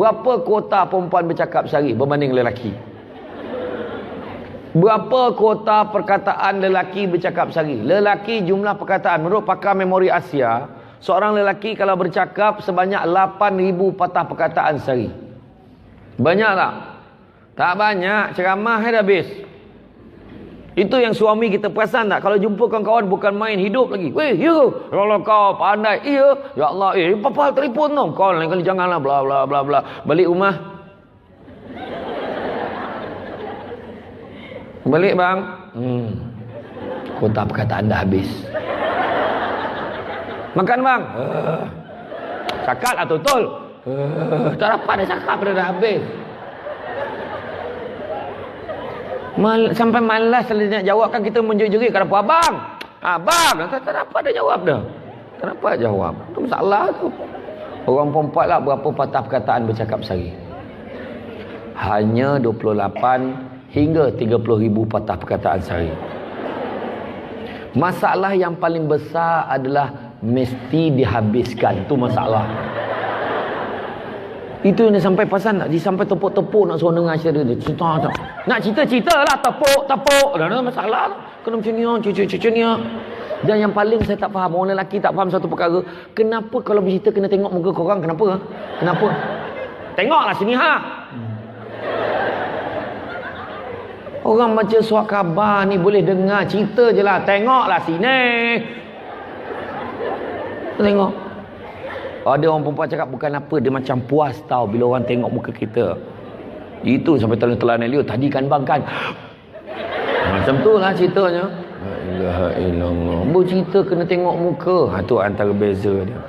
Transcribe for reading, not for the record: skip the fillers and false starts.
berapa kuota perempuan bercakap sehari berbanding lelaki? Berapa kuota perkataan lelaki bercakap sehari? Lelaki jumlah perkataan, menurut pakar memori Asia, seorang lelaki kalau bercakap sebanyak 8,000 patah perkataan sehari. Banyak tak? Tak banyak, ceramah dah habis. Itu yang suami kita perasan tak? Kalau jumpa kawan-kawan bukan main hidup lagi. Weh, ya. Kalau kau pandai, iya. Ya Allah, papal telefon tau. Kau lain kali janganlah bla bla bla bla. Balik rumah. Balik bang. Kuota perkataan dah habis. Makan bang. Cakap lah betul. Tak dapat dah cakap dah habis. Sampai malas nak jawab kan kita menjerit-jerit. Kenapa abang? Abang. Tak dapat dah jawab dah. Tak dapat jawab. Itu masalah tu. Orang perempuan lah berapa patah perkataan bercakap sehari? Hanya 28 hingga 30,000 patah perkataan sehari. Masalah yang paling besar adalah mesti dihabiskan. Itu masalah. Itu yang dia sampai pasal nak sampai tepuk-tepuk nak suruh dengar cerita dia. Cerita tak. Nak cerita lah tepuk. Dah ada masalah. Kena macam ni, cucu ni. Dan yang paling saya tak faham, orang lelaki tak faham satu perkara. Kenapa kalau bercerita kena tengok muka korang? Kenapa? Kenapa? Tengoklah sini ha. Orang baca surat khabar ni boleh dengar cerita je lah. Tengoklah sini. Tengok. Ada orang perempuan cakap bukan apa, dia macam puas tau bila orang tengok muka kita. Itu sampai telan-telan Elio. Tadi kan bang kan. Macam tu lah ceritanya. La ilaha illallah. Bercerita kena tengok muka. Tu antara beza dia.